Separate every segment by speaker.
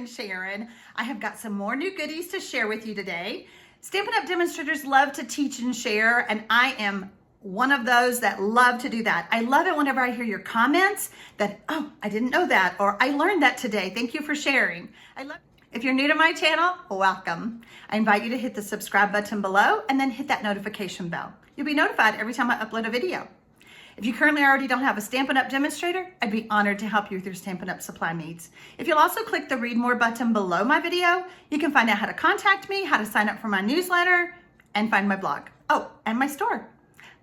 Speaker 1: friend Sharon. I have got some more new goodies to share with you today. Stampin' Up! Demonstrators love to teach and share, and I am one of those that love to do that. I love it whenever I hear your comments that, oh, I didn't know that, or I learned that today. Thank you for sharing. If you're new to my channel, welcome. I invite you to hit the subscribe button below and then hit that notification bell. You'll be notified every time I upload a video. If you currently already don't have a Stampin' Up! Demonstrator, I'd be honored to help you with your Stampin' Up! Supply needs. If you'll also click the Read More button below my video, you can find out how to contact me, how to sign up for my newsletter, and find my blog. Oh, and my store.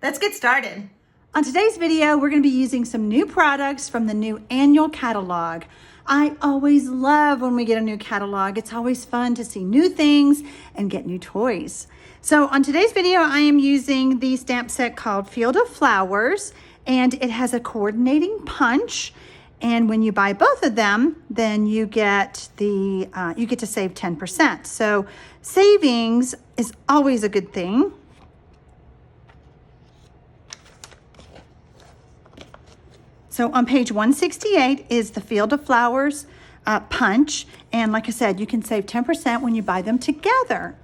Speaker 1: Let's get started.
Speaker 2: On today's video, we're going to be using some new products from the new annual catalog. I always love when we get a new catalog. It's always fun to see new things and get new toys. So on today's video, I am using the stamp set called Field of Flowers, and it has a coordinating punch. And when you buy both of them, then you get to save 10%. So savings is always a good thing. So on page 168 is the Field of Flowers punch. And like I said, you can save 10% when you buy them together.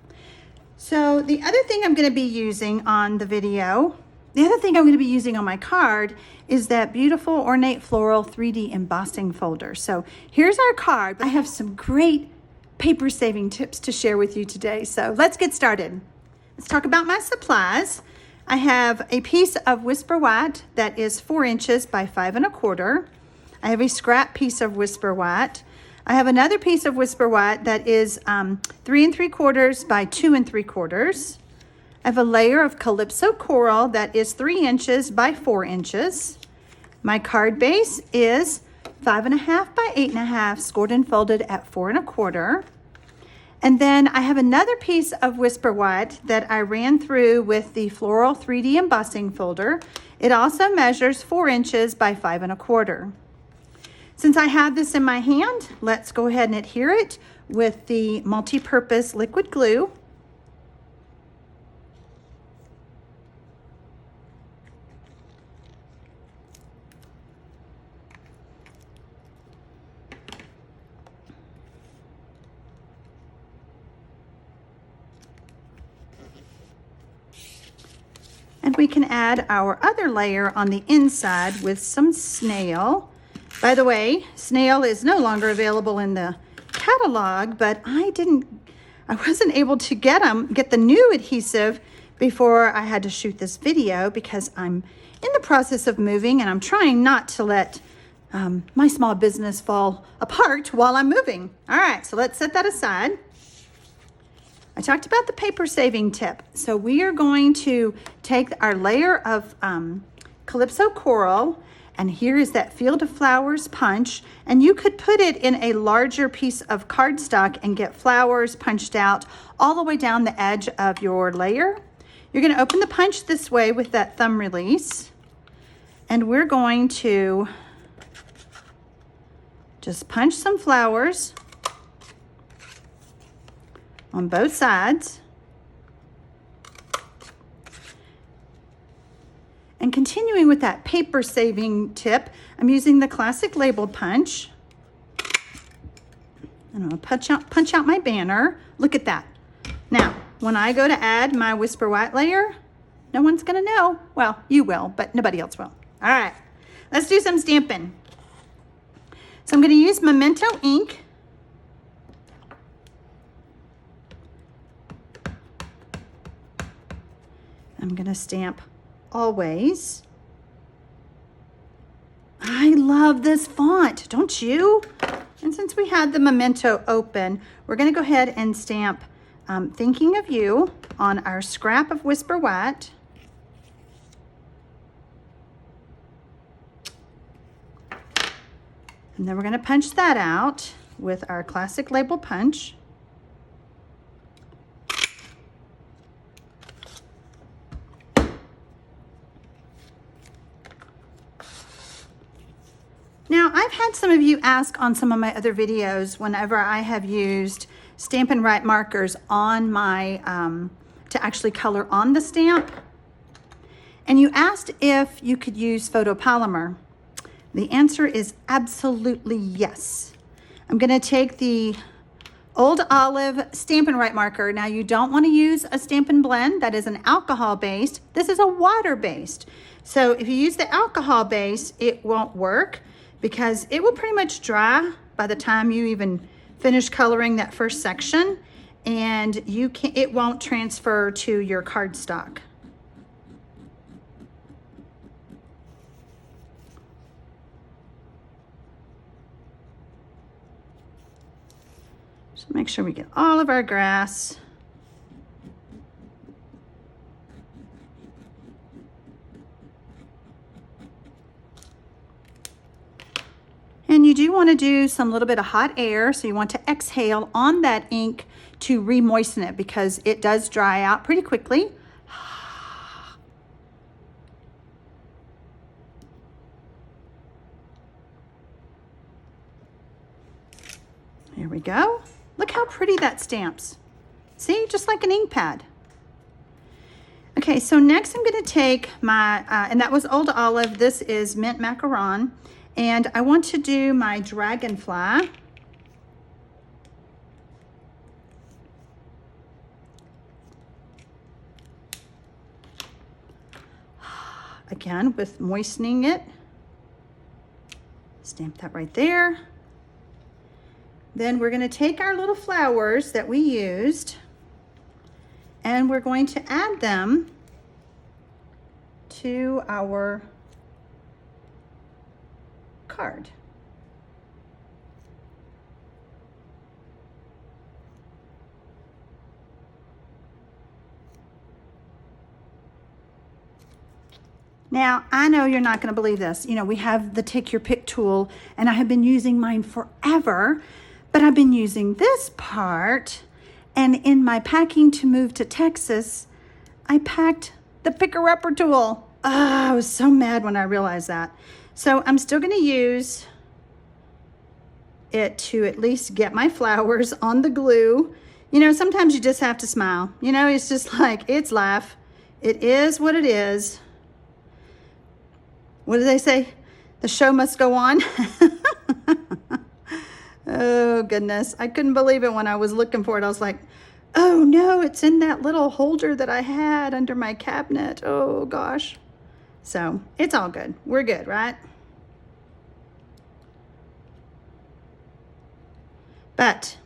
Speaker 2: So the other thing I'm going to be using on the video, the other thing I'm going to be using on my card is that beautiful ornate floral 3D embossing folder. So here's our card. I have some great paper saving tips to share with you today. So let's get started. Let's talk about my supplies. I have a piece of Whisper White that is 4 inches by 5 1/4. I have a scrap piece of Whisper White. I have another piece of Whisper White that is 3 3/4 by 2 3/4. I have a layer of Calypso Coral that is 3 inches by 4 inches. My card base is 5 1/2 by 8 1/2, scored and folded at 4 1/4. And then I have another piece of Whisper White that I ran through with the floral 3D embossing folder. It also measures 4 inches by 5 1/4. Since I have this in my hand, let's go ahead and adhere it with the multi-purpose liquid glue. And we can add our other layer on the inside with some snail. By the way, snail is no longer available in the catalog, but I wasn't able to get the new adhesive before I had to shoot this video because I'm in the process of moving and I'm trying not to let my small business fall apart while I'm moving. All right, so let's set that aside. I talked about the paper saving tip. So we are going to take our layer of Calypso Coral, and here is that Field of Flowers punch, and you could put it in a larger piece of cardstock and get flowers punched out all the way down the edge of your layer. You're going to open the punch this way with that thumb release, and we're going to just punch some flowers on both sides. And continuing with that paper saving tip, I'm using the classic label punch. I'm going to punch out my banner. Look at that. Now, when I go to add my Whisper White layer, no one's going to know. Well, you will, but nobody else will. All right, let's do some stamping. So I'm going to use Memento ink. I'm going to stamp Always. I love this font, don't you? And since we had the Memento open, we're going to go ahead and stamp Thinking of You on our scrap of Whisper White. And then we're going to punch that out with our classic label punch. Now, I've had some of you ask on some of my other videos whenever I have used Stampin' Right markers on my, to actually color on the stamp. And you asked if you could use photopolymer. The answer is absolutely yes. I'm going to take the Old Olive Stampin' Right marker. Now you don't want to use a Stampin' Blend. That is an alcohol based. This is a water based. So if you use the alcohol base, it won't work because it will pretty much dry by the time you even finish coloring that first section, and it won't transfer to your cardstock. So make sure we get all of our grass. And you do want to do some little bit of hot air, so you want to exhale on that ink to re-moisten it because it does dry out pretty quickly. There we go. Look how pretty that stamps. See, just like an ink pad. Okay, so next I'm going to take my, and that was Old Olive. This is Mint Macaron. And I want to do my dragonfly. Again, with moistening it. Stamp that right there. Then we're going to take our little flowers that we used and we're going to add them to our card. Now, I know you're not going to believe this. You know, we have the Take Your Pick tool, and I have been using mine forever, but I've been using this part, and in my packing to move to Texas, I packed the picker-upper tool. I was so mad when I realized that. So I'm still going to use it to at least get my flowers on the glue. You know, sometimes you just have to smile. You know, it's just like, it's life. It is what it is. What do they say? The show must go on. Oh, goodness. I couldn't believe it when I was looking for it. I was like, oh, no, it's in that little holder that I had under my cabinet. Oh, gosh. So it's all good. We're good, right? But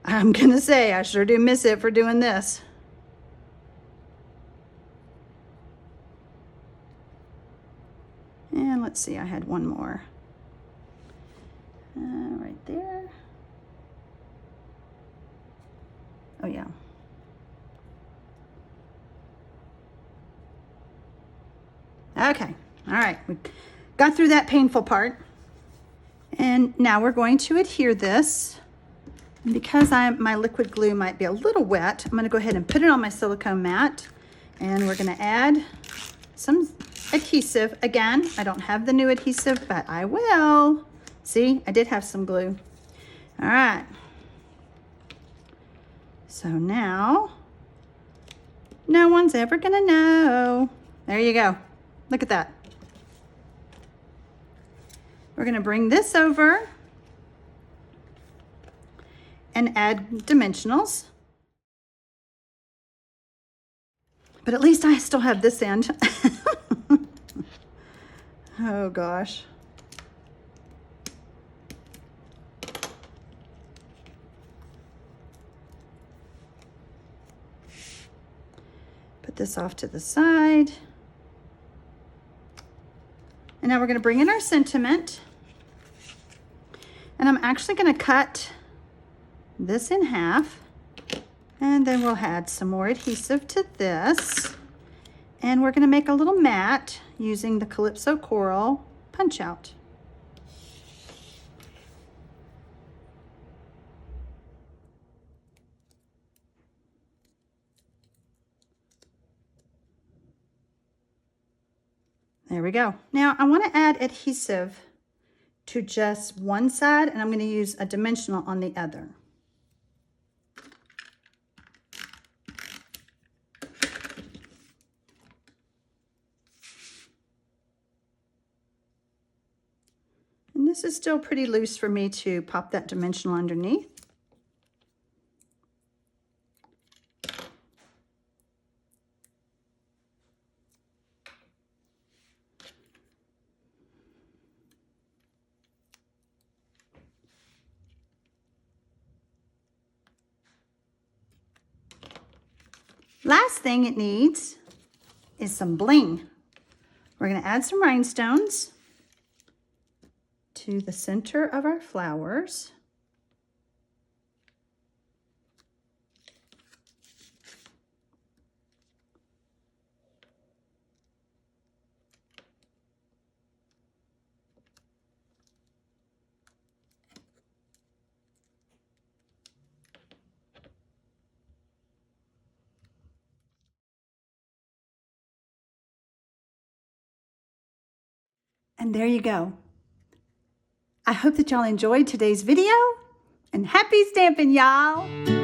Speaker 2: I'm going to say I sure do miss it for doing this. And let's see, I had one more. Right there. Oh, yeah. Okay, all right. We got through that painful part. And now we're going to adhere this. And because my liquid glue might be a little wet, I'm going to go ahead and put it on my silicone mat. And we're going to add some adhesive. Again, I don't have the new adhesive, but I will. See, I did have some glue. All right. So now, no one's ever gonna know. There you go. Look at that. We're gonna bring this over and add dimensionals. But at least I still have this end. Oh gosh. Put this off to the side. And now we're going to bring in our sentiment. And I'm actually going to cut this in half. And then we'll add some more adhesive to this. And we're going to make a little mat using the Calypso Coral punch out. There we go. Now I want to add adhesive to just one side, and I'm going to use a dimensional on the other. And this is still pretty loose for me to pop that dimensional underneath. Last thing it needs is some bling. We're going to add some rhinestones to the center of our flowers. And there you go. I hope that y'all enjoyed today's video, and happy stamping, y'all!